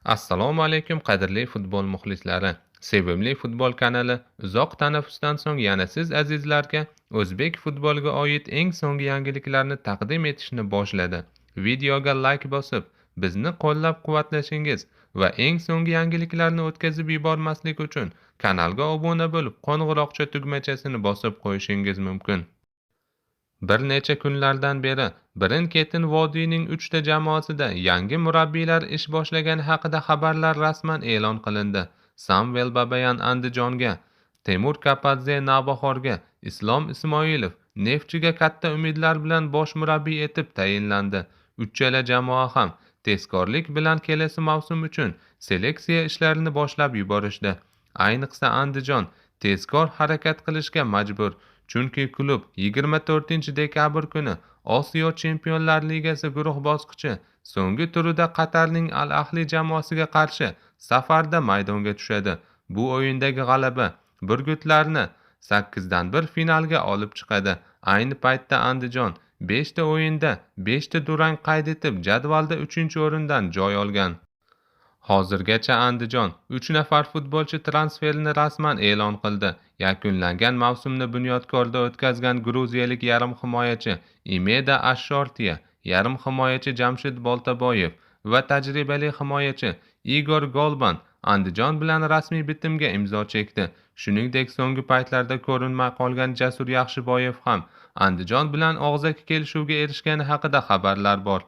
Assalomu alaykum qadrli futbol muxlislari. Sevimli futbol kanali uzoq tanaffusdan so'ng yana siz azizlarga o'zbek futboliga oid eng so'nggi yangiliklarni taqdim etishni boshladi. Videoga like bosib, bizni qo'llab-quvvatlashingiz va eng so'nggi yangiliklarni o'tkazib yubormaslik uchun kanalga obuna bo'lib, qo'ng'iroqcha tugmachasini bosib qo'yishingiz mumkin. Bir necha kunlardan beri birin-ketin vodiyning 3 ta jamoasida yangi murabbiylar ish boshlagani haqida xabarlar rasman e'lon qilindi. Samvel Babayan Andijonga, Temur Kapadze Navbahorga, Islom Ismoilov Neftchiga katta umidlar bilan bosh murabbiy etib tayinlandi. Uchala jamoa ham tezkorlik bilan kelasi mavsum uchun seleksiya ishlarini boshlab yuborishdi. Ayniqsa Andijon tezkor harakat qilishga majbur. Chunki klub 24-dekabr kuni Osiyo Chempionlar Ligasi guruh bosqichi so'nggi turida Qatarning Al-Ahli jamoasiga qarshi safarda maydonga tushadi. Bu o'yindagi g'alaba burgutlarni 8dan 1 finalga olib chiqadi. Ayni paytda Andijon 5 ta o'yinda 5 ta durang qayd etib, jadvalda 3-o'rindan joy olgan. Hozirgacha Andijon 3 nafar futbolchi transferini rasman e'lon qildi. Yakunlangan mavsumni Bunyodkorda o'tkazgan gruziyalik yarim himoyachi Imeda Ashortiya, yarim himoyachi Jamshid Boltaboyev va tajribali himoyachi Igor Golban Andijon bilan rasmiy bitimga imzo chekdi. Shuningdek, so'nggi paytlarda ko'rinmay qolgan Jasur Yaxshiboyev ham Andijon bilan og'zaki kelishuvga erishgani haqida xabarlar bor.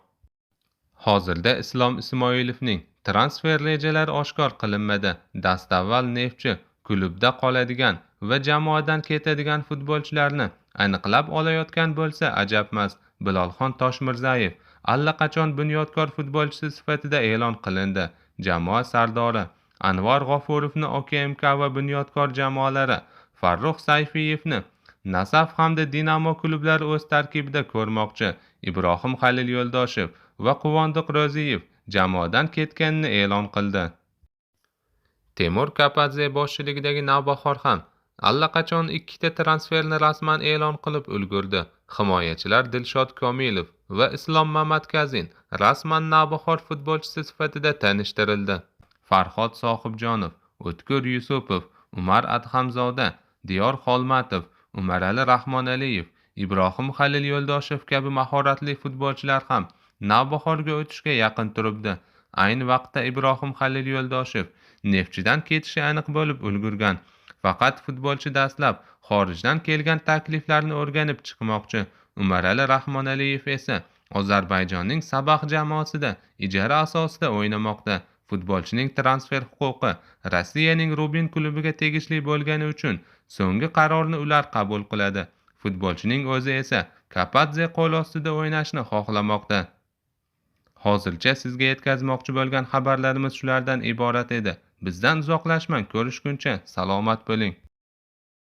Hozirda Islom Ismoilovning transfer rejalari oshkor qilinmadi. Dastavval Neftchi klubda qoladigan va jamoadan ketadigan futbolchilarni aniqlab olayotgan bo'lsa ajabmas. Bilolxon Toshmirzayev allaqachon Bunyodkor futbolchisi sifatida e'lon qilindi. Jamoa sardori Anvar G'ofurovni OKMK va Bunyodkor jamoalari Farruh Sayfiyevni Nasaf hamda Dinamo klublari o'z tarkibida ko'rmoqchi. Ibrohim Halil Yo'ldoshev va Quvondiq Ro'ziyev jamoadan ketganini e'lon qildi. Temur Kapadze boshchiligidagi Navbahor ham allaqachon 2 ta transferni rasman e'lon qilib ulgurdi. Himoyachilar Dilshod Komilov va Islom Mamadkazin rasman Navbahor futbolchisi sifatida tanishtirildi. Farhod Sohibjonov, O'tkir Yusupov, Umar Adhamzoda, Diyor Xolmatov, Umarali Rahmonaliyev, Ibrohim Halil Yo'ldoshev kabi mahoratli futbolchilar ham Navbahorga o'tishga yaqin turibdi. Ayni vaqtda Ibrohim Halil Yo'ldoshev Neftchidan ketishi aniq bo'lib ulgurgan. Faqat futbolchi dastlab xorijdan kelgan takliflarni o'rganib chiqmoqchi. Umarali Rahmonaliyev esa Ozarbayjonning Sabax jamoasida ijara asosida o'ynamoqda. Futbolchining transfer huquqi Rossiyaning Rubin klubiga tegishli bo'lgani uchun so'nggi qarorni ular qabul qiladi. Futbolchining o'zi esa Kapadze qo'l ostida o'ynashni xohlamoqda. Hozircha sizga yetkazmoqchi bo'lgan xabarlarimiz shulardan iborat edi. Bizdan uzoqlashmang, ko'rishguncha salomat bo'ling.